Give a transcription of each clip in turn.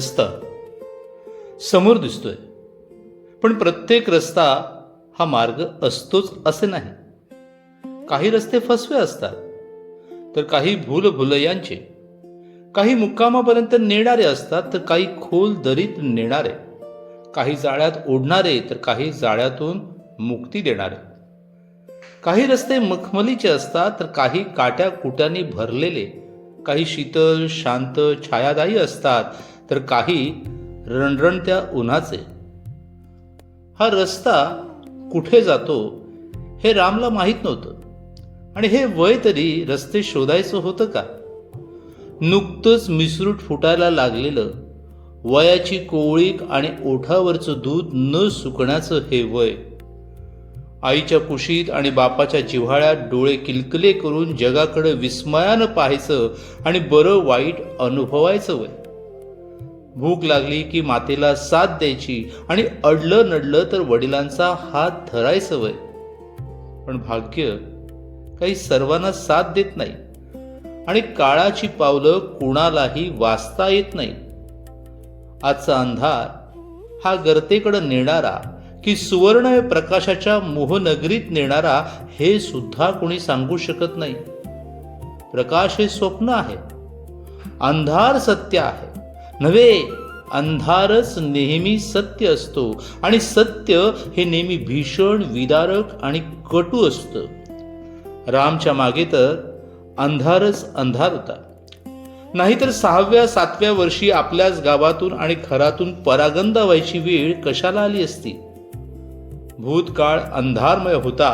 रस्ता समोर दिसतोय, पण प्रत्येक रस्ता हा मार्ग असतोच असे नाही. काही रस्ते फसवे असतात, तर काही भूलभुलैयांचे. काही मुक्कामापर्यंत नेणारे असतात, तर काही खोल दरीत नेणारे. काही जाळ्यात ओढणारे, तर काही जाळ्यातून मुक्ती देणारे. काही रस्ते मखमलीचे असतात, तर काही काट्या कुट्यांनी भरलेले. काही शीतल शांत छायादायी असतात, तर काही रणरणत्या उन्हाचे. हा रस्ता कुठे जातो हे रामला माहीत नव्हतं, आणि हे वय तरी रस्ते शोधायचं होतं का? नुकतंच मिसरूट फुटायला लागलेलं, वयाची कोवळीक आणि ओठावरचं दूध न सुकण्याचं हे वय. आईच्या कुशीत आणि बापाच्या जिव्हाळ्यात डोळे किलकिले करून जगाकडे विस्मयानं पाहायचं आणि बरं वाईट अनुभवायचं वय. भूक लागली की मातेला साथ द्यायची आणि अडलं नडलं तर वडिलांचा हात धरायचं वय. पण भाग्य काही सर्वांना साथ देत नाही, आणि काळाची पावलं कुणालाही वाचता येत नाही. आजचा अंधार हा गर्तेकडे नेणारा की सुवर्ण प्रकाशाच्या मोहनगरीत नेणारा हे सुद्धा कोणी सांगू शकत नाही. प्रकाश हे स्वप्न आहे, अंधार सत्य आहे नव्हे. अंधारच नेहमी सत्य असतो, आणि सत्य हे नेहमी भीषण विदारक आणि कटू असतं. रामच्या मागे तर अंधारच अंधार होता. नाहीतर 6व्या-7व्या वर्षी आपल्याच गावातून आणि घरातून परागंदा व्हायची वेळ कशाला आली असती. भूतकाळ अंधारमय होता,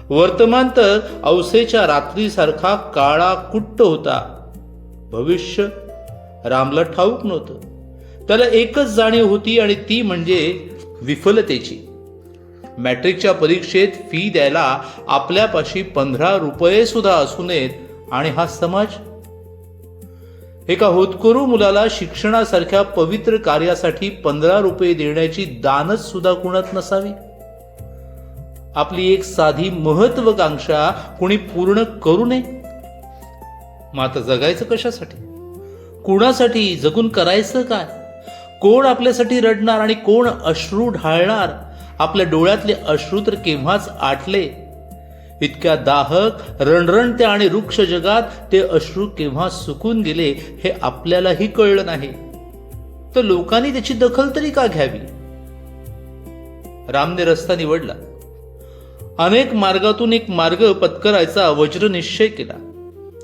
वर्तमान तर अवसेच्या रात्रीसारखा काळा कुट्ट होता. भविष्य रामला ठाऊक नव्हतं. त्याला एकच जाणीव होती, आणि ती म्हणजे विफलतेची. मॅट्रिकच्या परीक्षेत फी द्यायला आपल्यापाशी 15 रुपये सुद्धा असू नयेत, आणि हा समाज. एका होतकरू मुलाला शिक्षणासारख्या पवित्र कार्यासाठी 15 रुपये देण्याची दानच सुद्धा कुणात नसावी. आपली एक साधी महत्वाकांक्षा कुणी पूर्ण करू नये. मग आता जगायचं कशासाठी? कुणासाठी जगून करायचं काय? कोण आपल्यासाठी रडणार आणि कोण अश्रू ढाळणार? आपल्या डोळ्यातले अश्रू तर केव्हाच आटले. इतक्या दाहक रणरणत्या आणि वृक्ष जगात ते अश्रू केव्हा सुकून गेले हे आपल्यालाही कळलं नाही. तर लोकांनी त्याची दखल तरी का घ्यावी? रामने रस्ता निवडला. अनेक मार्गातून एक मार्ग पत्करायचा वज्र निश्चय केला.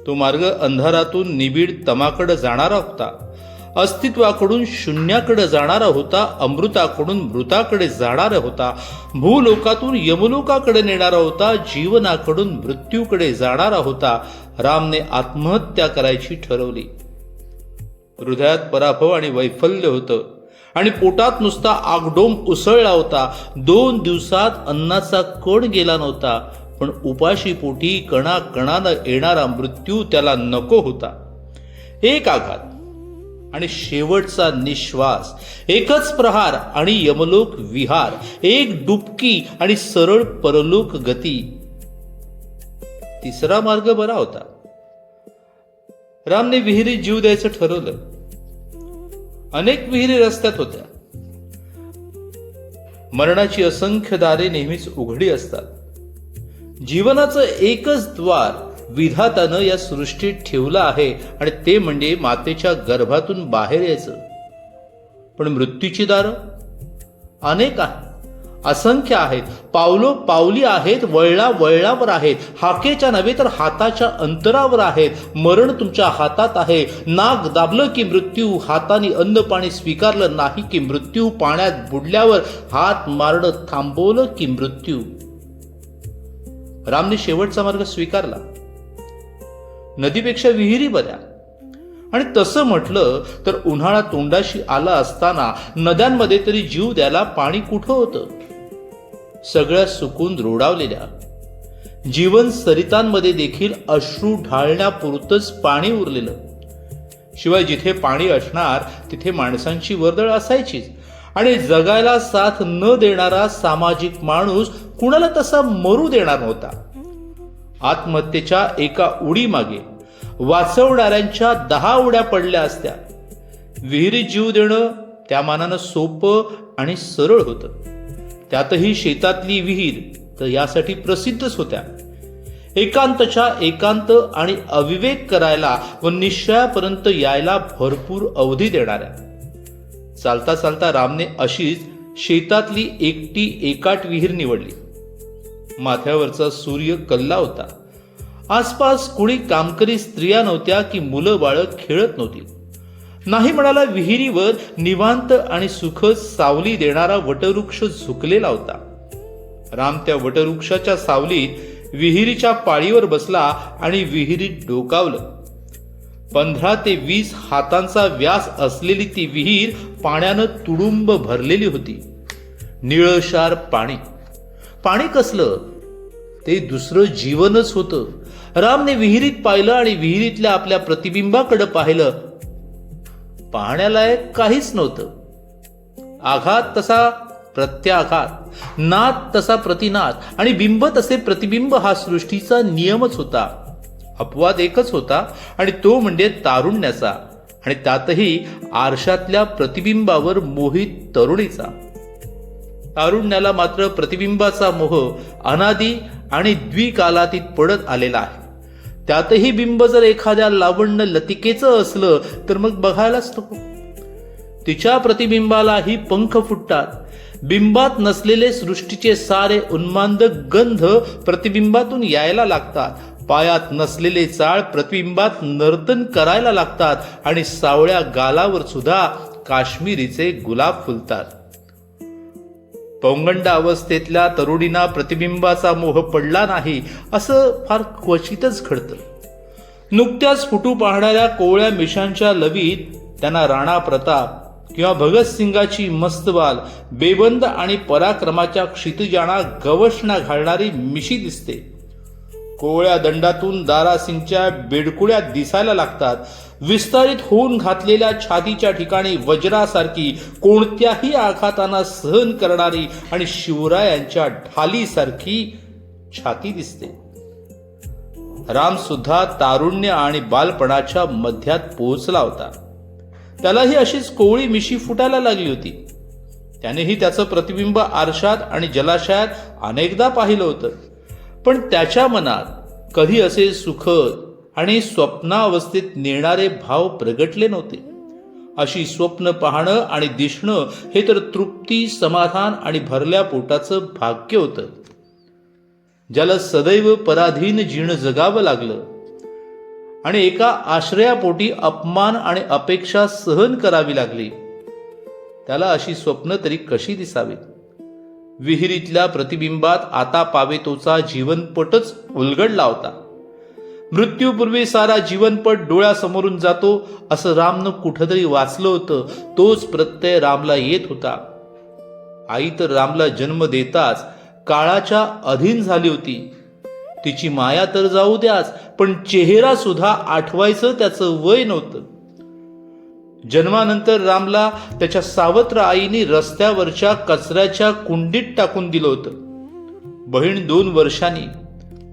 तो मार्ग अंधारातून निबिड तमाकडे जाणारा होता, अस्तित्वाकडून शून्याकडे जाणारा होता, अमृताकडून मृताकडे जाणारा होता, भूलोकातून यमलोकाकडे नेणारा होता, जीवनाकडून मृत्यूकडे जाणारा होता. रामने आत्महत्या करायची ठरवली. हृदयात पराभव आणि वैफल्य होतं, आणि पोटात नुसता आगडोंब उसळला होता. 2 दिवसात अन्नाचा कण गेला नव्हता, पण उपाशी पोटी कणाकणानं येणारा मृत्यू त्याला नको होता. एक आघात आणि शेवटचा निश्वास, एकच प्रहार आणि यमलोक विहार, एक डुबकी आणि सरळ परलोक गती. तिसरा मार्ग बरा होता. रामने विहिरीत जीव द्यायचं ठरवलं. अनेक विहिरी रस्त्यात होत्या. मरणाची असंख्य दारे नेहमीच उघडी असतात. जीवनाचं एकच द्वार विधातानं या सृष्टीत ठेवलं आहे, आणि ते म्हणजे मातेच्या गर्भातून बाहेर यायचं. पण मृत्यूची दारं अनेक आहेत, असंख्य आहेत. पावली आहेत, वळणावर आहेत. हाकेच्या नव्हे तर हाताच्या अंतरावर आहेत. मरण तुमच्या हातात आहे. नाक दाबलं की मृत्यू, हाताने अन्न पाणी स्वीकारलं नाही की मृत्यू, पाण्यात बुडल्यावर हात मारणं थांबवलं की मृत्यू. रामने शेवटचा मार्ग स्वीकारला. नदीपेक्षा विहिरी बऱ्या. आणि तसं म्हटलं तर उन्हाळा तोंडाशी आला असताना नद्यांमध्ये तरी जीव द्यायला पाणी कुठं होतं? सगळ्या सुकून रोडावलेल्या. जीवन सरितांमध्ये देखील अश्रू ढाळण्यापुरतंच पाणी उरलेलं. शिवाय जिथे पाणी असणार तिथे माणसांची वर्दळ असायचीच, आणि जगायला साथ न देणारा सामाजिक माणूस कुणाला तसा मरू देणार नव्हता. आत्महत्येच्या एका उडी मागे वाचवणाऱ्यांच्या 10 उड्या पडल्या असत्या. विहिरीत जीव देणं त्या मानानं सोपं आणि सरळ होतं. त्यातही शेतातली विहीर तर यासाठी प्रसिद्धच होत्या. एकांतच्या एकांत आणि अविवेक करायला व निश्चयापर्यंत यायला भरपूर अवधी देणाऱ्या. चालता चालता रामने अशीच शेतातली एकटी एकाट विहीर निवडली. माथ्यावरचा सूर्य कल्ला होता. आसपास कुणी कामकरी स्त्रिया नव्हत्या की मुलं बाळं खेळत नव्हती. नाही म्हणाला विहिरीवर निवांत आणि सुखद सावली देणारा वटवृक्ष झुकलेला होता. राम त्या वटवृक्षाच्या सावलीत विहिरीच्या पाळीवर बसला आणि विहिरीत डोकावलं. 15 ते 20 हातांचा व्यास असलेली ती विहीर पाण्यानं तुडुंब भरलेली होती. निळशार पाणी. पाणी कसलं? ते दुसरं जीवनच होतं. रामने विहिरीत पाहिलं आणि विहिरीतल्या आपल्या प्रतिबिंबाकडे पाहिलं. पाहण्यालायक काहीच नव्हतं. आघात तसा प्रत्याघात, नाद तसा प्रतिनाद आणि बिंब तसे प्रतिबिंब हा सृष्टीचा नियमच होता. अपवाद एकच होता आणि तो म्हणजे तारुण्याचा, आणि त्यातही आरशातल्या प्रतिबिंबावर मोहित तरुणीचा. तारुण्याला मात्र प्रतिबिंबाचा मोह अनादी आणि द्विकालातीत पडत आलेला आहे. त्यातही बिंब जर एखाद्या लावण्य लतिकेचं असलं तर मग बघायलाच नको. तिच्या प्रतिबिंबालाही पंख फुटतात. बिंबात नसलेले सृष्टीचे सारे उन्मादक गंध प्रतिबिंबातून यायला लागतात. पायात नसलेले चाळ प्रतिबिंबात नर्तन करायला लागतात आणि सावळ्या गालावर सुद्धा काश्मीरीचे गुलाब फुलतात. पौगंड अवस्थेतल्या तरुणींना प्रतिबिंबाचा मोह पडला नाही असं फार क्वचितच घडतं. नुकत्याच फुटू पाहणाऱ्या कोवळ्या मिशांच्या लवीत त्यांना राणा प्रताप किंवा भगतसिंगाची मस्तवाल, बेबंद आणि पराक्रमाच्या क्षितिजाना गवसणा घालणारी मिशी दिसते. कोवळ्या दंडातून दारासिंगच्या बेडकुड्या दिसायला लागतात. विस्तारित होऊन घातलेल्या छातीच्या ठिकाणी वज्रासारखी कोणत्याही आघातांना सहन करणारी आणि शिवरायांच्या ढालीसारखी छाती दिसते. राम सुद्धा तारुण्य आणि बालपणाच्या मध्यात पोहोचला होता. त्यालाही अशीच कोवळी मिशी फुटायला लागली होती. त्यानेही त्याचं प्रतिबिंब आरशात आणि जलाशयात अनेकदा पाहिलं होतं. पण त्याच्या मनात कधी असे सुखद आणि स्वप्नावस्थेत नेणारे भाव प्रगटले नव्हते. अशी स्वप्न पाहणं आणि दिसणं हे तर तृप्ती, समाधान आणि भरल्या पोटाचं भाग्य होतं. ज्याला सदैव पराधीन जीण जगावं लागलं आणि एका आश्रयापोटी अपमान आणि अपेक्षा सहन करावी लागली, त्याला अशी स्वप्न तरी कशी दिसावीत? विहिरीतल्या प्रतिबिंबात आता पावेतोचा जीवनपटच उलगडला होता. मृत्यूपूर्वी सारा जीवनपट डोळ्यासमोरून जातो असं रामनं कुठंतरी वाचलं होतं. तोच प्रत्यय रामला येत होता. आई तर रामला जन्म देताच काळाच्या अधीन झाली होती. तिची माया तर जाऊ द्याच, पण चेहरा सुद्धा आठवायचं त्याचं वय नव्हतं. जन्मानंतर रामला त्याच्या सावत्र आईने रस्त्यावरच्या कचऱ्याच्या कुंडीत टाकून दिलं होतं. बहीण 2 वर्षांनी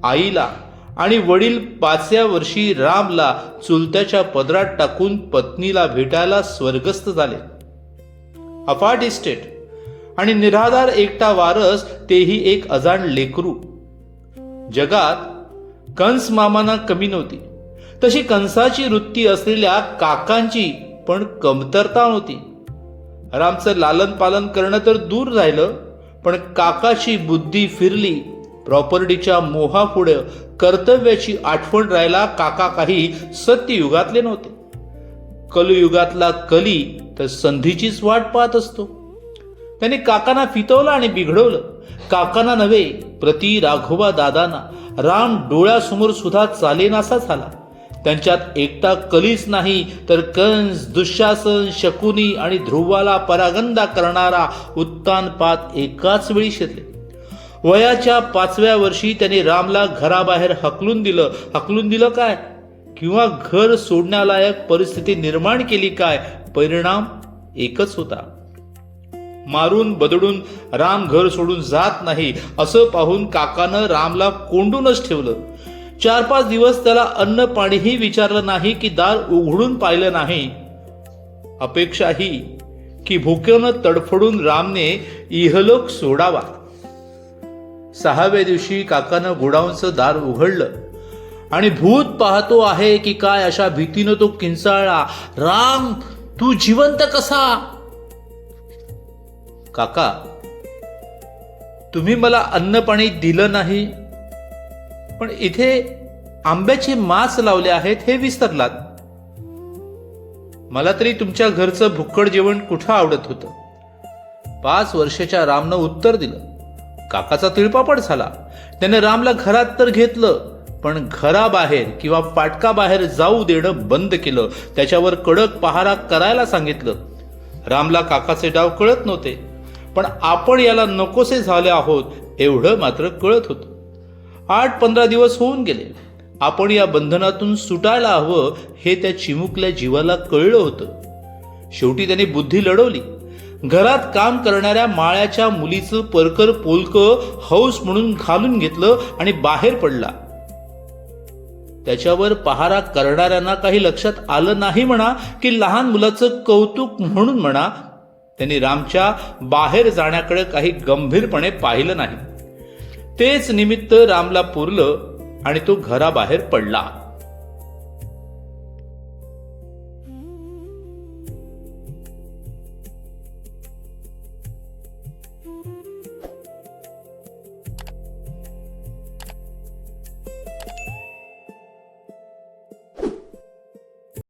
आईला आणि वडील 5व्या वर्षी रामला चुलत्याच्या पदरात टाकून पत्नीला भेटायला स्वर्गस्थ झाले. अफाट इस्टेट आणि निराधार एकटा वारस, तेही एक अजाण लेकरू. जगात कंस मामांना कमी नव्हती, तशी कंसाची वृत्ती असलेल्या काकांची पण कमतरता नव्हती. रामचं लालन पालन करणं तर दूर राहिलं, पण काकाची बुद्धी फिरली. प्रॉपर्टीच्या मोहापुढे कर्तव्याची आठवण राहायला काका काही सत्ययुगातले नव्हते. कलयुगातला कली तर संधीचीच वाट पाहत असतो. त्याने काकांना फितवलं आणि बिघडवलं. काकांना नव्हे, प्रति राघोबा दादांना. राम डोळ्यासमोर सुद्धा चालेनासा झाला. त्यांच्यात एकटा कलीच नाही तर कंस, दुःशासन, शकुनी आणि ध्रुवाला परागंदा करणारा उत्तानपात एकाच वेळी शिरले. वयाच्या 5व्या वर्षी त्याने रामला घराबाहेर हकलून दिलं काय, किंवा घर सोडण्यालायक परिस्थिती निर्माण केली काय? परिणाम एकच होता. मारून बदडून राम घर सोडून जात नाही असं पाहून काकानं रामला कोंडूनच ठेवलं. 4-5 दिवस त्याला अन्न पाणीही विचारलं नाही की दार उघडून पाहिलं नाही. अपेक्षा ही की भुकेनं तडफडून रामने इहलोक सोडावा. 6व्या दिवशी काकानं गोडाऊनचं दार उघडलं आणि भूत पाहतो आहे की काय अशा भीतीनं तो किंचाळला, राम तू जिवंत कसा? काका, तुम्ही मला अन्न पाणी दिलं नाही, पण इथे आंब्याचे मास लावले आहेत हे विसरलात. मला तरी तुमच्या घरचं भुक्कड जेवण कुठं आवडत होतं. 5 वर्षाच्या रामनं उत्तर दिलं. काकाचा तिळपापड झाला. त्याने रामला घरात तर घेतलं, पण घराबाहेर किंवा फाटकाबाहेर जाऊ देणं बंद केलं. त्याच्यावर कडक पहारा करायला सांगितलं. रामला काकाचे डाव कळत नव्हते, पण आपण याला नकोसे झाले आहोत एवढं मात्र कळत होतं. 8-15 दिवस होऊन गेले. आपण या बंधनातून सुटायला हवं हे त्या चिमुकल्या जीवाला कळलं होतं. शेवटी त्याने बुद्धी लढवली. घरात काम करणाऱ्या माळ्याच्या मुलीचं परकर पोलकं हौस म्हणून घालून घेतलं आणि बाहेर पडला. त्याच्यावर पहारा करणाऱ्यांना काही लक्षात आलं नाही म्हणा की लहान मुलाचं कौतुक म्हणून म्हणा, त्यांनी रामच्या बाहेर जाण्याकडे काही गंभीरपणे पाहिलं नाही. तेच निमित्त रामला पुरलं आणि तो घराबाहेर पडला.